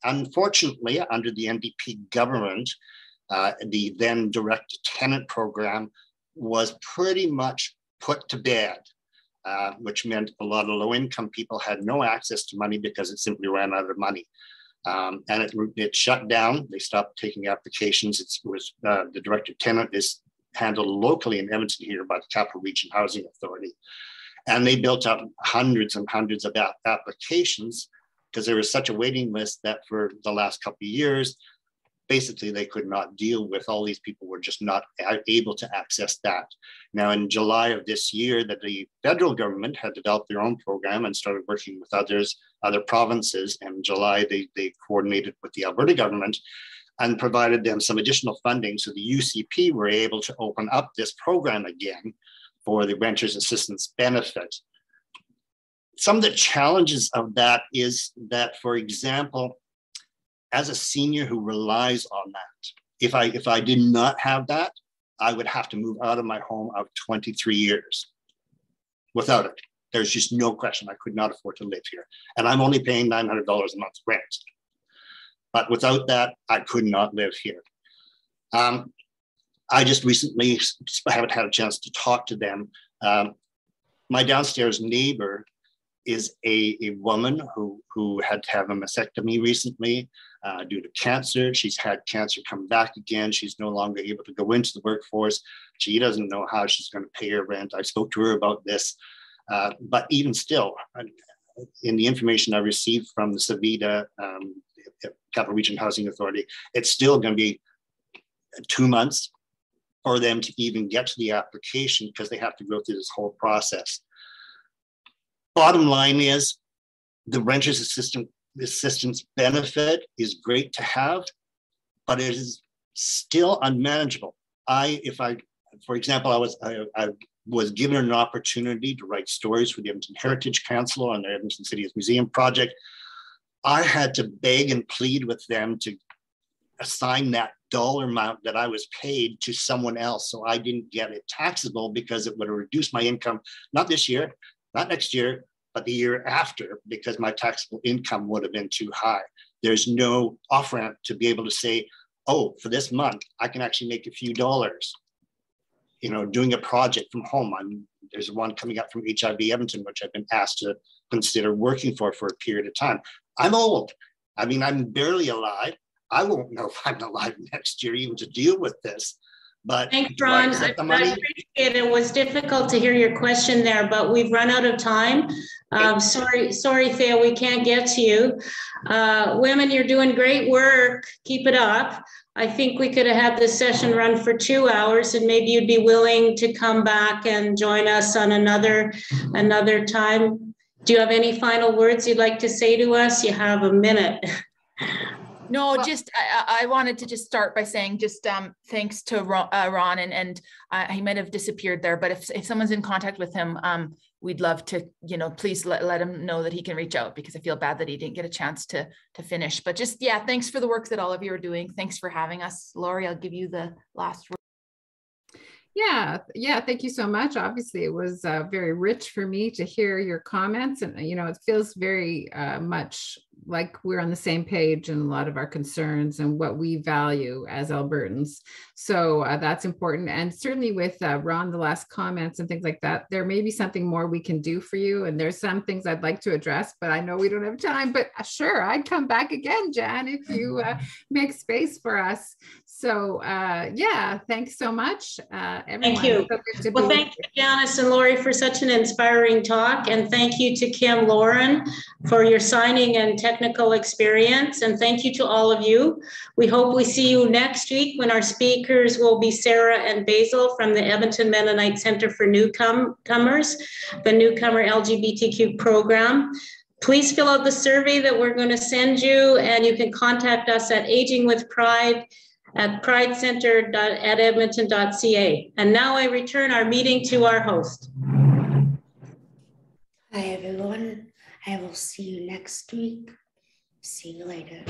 Unfortunately, under the NDP government, the then direct tenant program was pretty much put to bed. Which meant a lot of low-income people had no access to money because it simply ran out of money. And it shut down. They stopped taking applications. The director tenant is handled locally in Edmonton here by the Capital Region Housing Authority. And they built up hundreds and hundreds of applications because there was such a waiting list that for the last couple of years, basically they could not deal with all these people were just not able to access that. Now in July of this year, that the federal government had developed their own program and started working with other provinces. And in July, they coordinated with the Alberta government and provided them some additional funding. So the UCP were able to open up this program again for the renters assistance benefit. Some of the challenges of that is that, for example, as a senior who relies on that, if I did not have that, I would have to move out of my home of 23 years. Without it, there's just no question. I could not afford to live here. And I'm only paying $900 a month rent. But without that, I could not live here. I just recently haven't had a chance to talk to them. My downstairs neighbor is a woman who had to have a mastectomy recently due to cancer. She's had cancer come back again. She's no longer able to go into the workforce. She doesn't know how she's going to pay her rent. I spoke to her about this. But even still, in the information I received from the Savita Capital Region Housing Authority, it's still going to be 2 months for them to even get to the application because they have to go through this whole process. Bottom line is the renters assistance benefit is great to have, but it is still unmanageable. For example, I was given an opportunity to write stories for the Edmonton Heritage Council on the Edmonton City Museum project. I had to beg and plead with them to assign that dollar amount that I was paid to someone else so I didn't get it taxable because it would have reduced my income, not this year, not next year, but the year after, because my taxable income would have been too high. There's no off-ramp to be able to say, oh, for this month, I can actually make a few dollars, doing a project from home. There's one coming up from HIV Edmonton, which I've been asked to consider working for a period of time. I'm old. I'm barely alive. I won't know if I'm alive next year even to deal with this. But thanks, Ron. I appreciate it. It was difficult to hear your question there, but we've run out of time. Sorry, Thea, we can't get to you. Women, you're doing great work. Keep it up. I think we could have had this session run for 2 hours, and maybe you'd be willing to come back and join us on another time. Do you have any final words you'd like to say to us? You have a minute. No, just I wanted to just start by saying just thanks to Ron, and he might have disappeared there, but if someone's in contact with him, we'd love to, you know, please let him know that he can reach out, because I feel bad that he didn't get a chance to finish. But just, yeah, thanks for the work that all of you are doing. Thanks for having us. Lori, I'll give you the last word. Yeah, thank you so much. Obviously, it was very rich for me to hear your comments, and you know, it feels very much like we're on the same page in a lot of our concerns and what we value as Albertans. So that's important. And certainly with Ron, the last comments and things like that, there may be something more we can do for you. And there's some things I'd like to address, but I know we don't have time. But sure, I'd come back again, Jan, if you make space for us. So yeah, thanks so much, everyone. Thank you. So well, thank you, Janice and Lori, for such an inspiring talk. And thank you to Kim Lauren for your signing and technical experience. And thank you to all of you. We hope we see you next week when our speakers will be Sarah and Basil from the Edmonton Mennonite Center for Newcomers, the Newcomer LGBTQ program. Please fill out the survey that we're going to send you, and you can contact us at agingwithpride at pridecenter@edmonton.ca. And now I return our meeting to our host. Hi, everyone. I will see you next week. See you later.